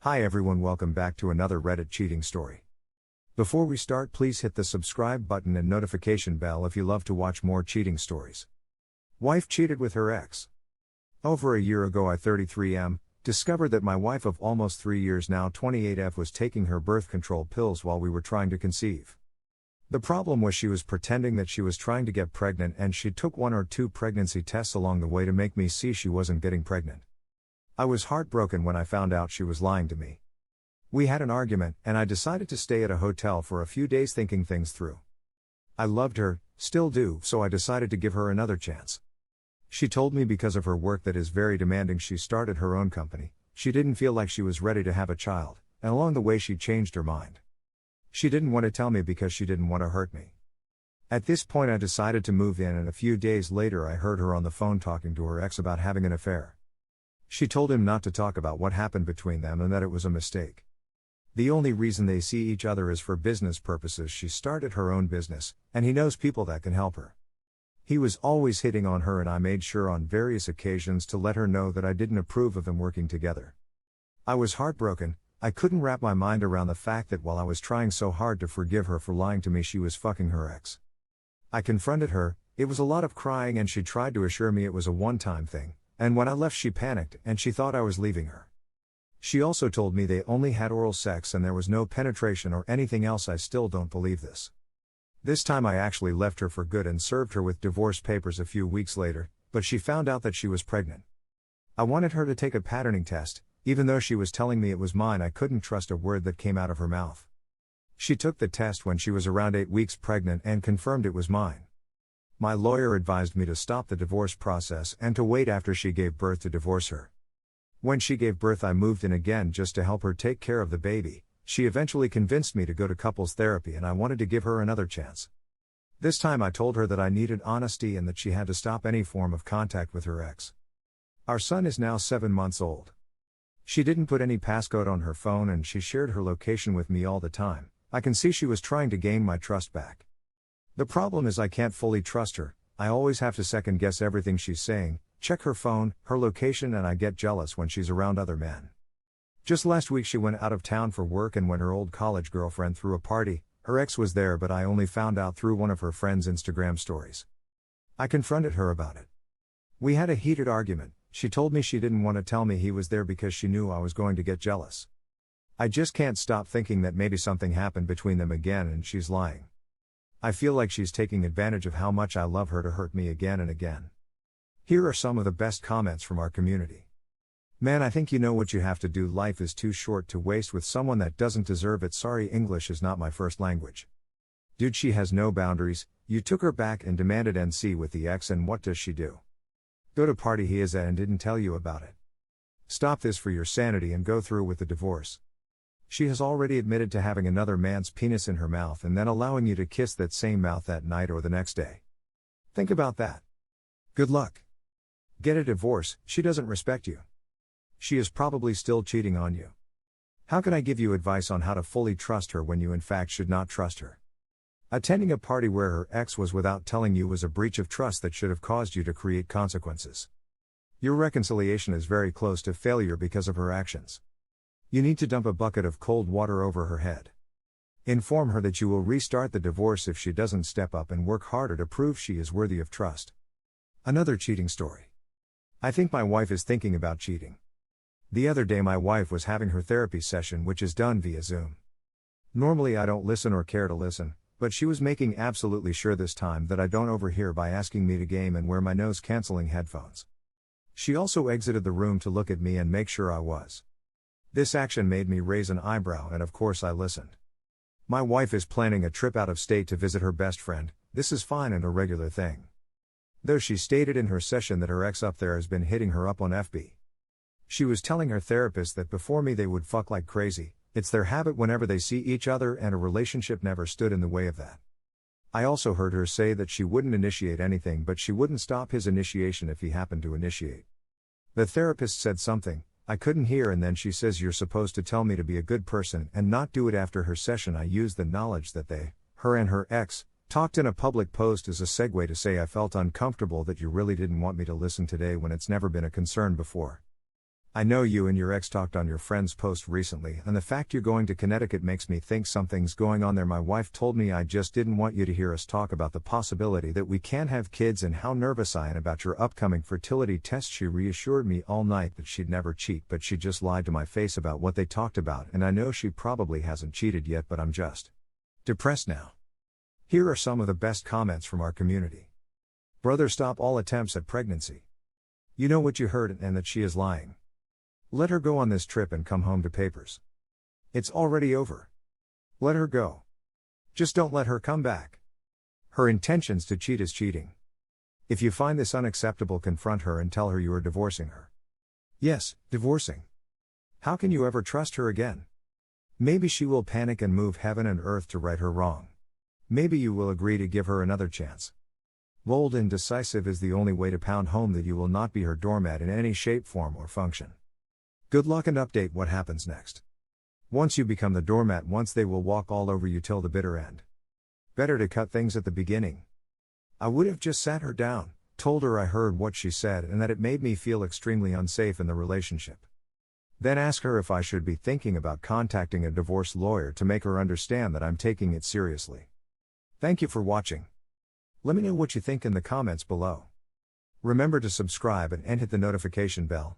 Hi everyone, welcome back to another Reddit cheating story. Before we start, please hit the subscribe button and notification bell if you love to watch more cheating stories. Wife cheated with her ex. Over a year ago, I 33M, discovered that my wife of almost 3 years now 28F was taking her birth control pills while we were trying to conceive. The problem was she was pretending that she was trying to get pregnant, and she took 1 or 2 pregnancy tests along the way to make me see she wasn't getting pregnant. I was heartbroken when I found out she was lying to me. We had an argument, and I decided to stay at a hotel for a few days thinking things through. I loved her, still do, so I decided to give her another chance. She told me because of her work that is very demanding, she started her own company. She didn't feel like she was ready to have a child, and along the way she changed her mind. She didn't want to tell me because she didn't want to hurt me. At this point I decided to move in, and a few days later I heard her on the phone talking to her ex about having an affair. She told him not to talk about what happened between them and that it was a mistake. The only reason they see each other is for business purposes. She started her own business, and he knows people that can help her. He was always hitting on her, and I made sure on various occasions to let her know that I didn't approve of them working together. I was heartbroken. I couldn't wrap my mind around the fact that while I was trying so hard to forgive her for lying to me, she was fucking her ex. I confronted her. It was a lot of crying, and she tried to assure me it was a one-time thing. And when I left she panicked, and she thought I was leaving her. She also told me they only had oral sex and there was no penetration or anything else. I still don't believe this. This time I actually left her for good and served her with divorce papers a few weeks later, but she found out that she was pregnant. I wanted her to take a patterning test. Even though she was telling me it was mine, I couldn't trust a word that came out of her mouth. She took the test when she was around 8 weeks pregnant and confirmed it was mine. My lawyer advised me to stop the divorce process and to wait after she gave birth to divorce her. When she gave birth, I moved in again just to help her take care of the baby. She eventually convinced me to go to couples therapy, and I wanted to give her another chance. This time I told her that I needed honesty and that she had to stop any form of contact with her ex. Our son is now 7 months old. She didn't put any passcode on her phone, and she shared her location with me all the time. I can see she was trying to gain my trust back. The problem is I can't fully trust her. I always have to second guess everything she's saying, check her phone, her location, and I get jealous when she's around other men. Just last week she went out of town for work, and when her old college girlfriend threw a party, her ex was there, but I only found out through one of her friend's Instagram stories. I confronted her about it. We had a heated argument. She told me she didn't want to tell me he was there because she knew I was going to get jealous. I just can't stop thinking that maybe something happened between them again and she's lying. I feel like she's taking advantage of how much I love her to hurt me again and again. Here are some of the best comments from our community. Man, I think you know what you have to do. Life is too short to waste with someone that doesn't deserve it. Sorry, English is not my first language. Dude, she has no boundaries. You took her back and demanded NC with the ex, and what does she do? Go to party he is at and didn't tell you about it. Stop this for your sanity and go through with the divorce. She has already admitted to having another man's penis in her mouth and then allowing you to kiss that same mouth that night or the next day. Think about that. Good luck. Get a divorce. She doesn't respect you. She is probably still cheating on you. How can I give you advice on how to fully trust her when you in fact should not trust her? Attending a party where her ex was without telling you was a breach of trust that should have caused you to create consequences. Your reconciliation is very close to failure because of her actions. You need to dump a bucket of cold water over her head. Inform her that you will restart the divorce if she doesn't step up and work harder to prove she is worthy of trust. Another cheating story. I think my wife is thinking about cheating. The other day my wife was having her therapy session, which is done via Zoom. Normally I don't listen or care to listen, but she was making absolutely sure this time that I don't overhear by asking me to game and wear my noise-canceling headphones. She also exited the room to look at me and make sure I was. This action made me raise an eyebrow, and of course I listened. My wife is planning a trip out of state to visit her best friend. This is fine and a regular thing. Though she stated in her session that her ex up there has been hitting her up on FB. She was telling her therapist that before me they would fuck like crazy. It's their habit whenever they see each other, and a relationship never stood in the way of that. I also heard her say that she wouldn't initiate anything, but she wouldn't stop his initiation if he happened to initiate. The therapist said something I couldn't hear, and then she says you're supposed to tell me to be a good person and not do it. After her session I used the knowledge that her and her ex, talked in a public post as a segue to say I felt uncomfortable that you really didn't want me to listen today when it's never been a concern before. I know you and your ex talked on your friend's post recently, and the fact you're going to Connecticut makes me think something's going on there. My wife told me I just didn't want you to hear us talk about the possibility that we can't have kids and how nervous I am about your upcoming fertility test. She reassured me all night that she'd never cheat, but she just lied to my face about what they talked about, and I know she probably hasn't cheated yet, but I'm just depressed now. Here are some of the best comments from our community. Brother, stop all attempts at pregnancy. You know what you heard and that she is lying. Let her go on this trip and come home to papers. It's already over. Let her go. Just don't let her come back. Her intentions to cheat is cheating. If you find this unacceptable, confront her and tell her you are divorcing her. Yes, divorcing. How can you ever trust her again? Maybe she will panic and move heaven and earth to right her wrong. Maybe you will agree to give her another chance. Bold and decisive is the only way to pound home that you will not be her doormat in any shape, form, or function. Good luck and update what happens next. Once you become the doormat, once they will walk all over you till the bitter end. Better to cut things at the beginning. I would have just sat her down, told her I heard what she said and that it made me feel extremely unsafe in the relationship. Then ask her if I should be thinking about contacting a divorce lawyer to make her understand that I'm taking it seriously. Thank you for watching. Let me know what you think in the comments below. Remember to subscribe and hit the notification bell.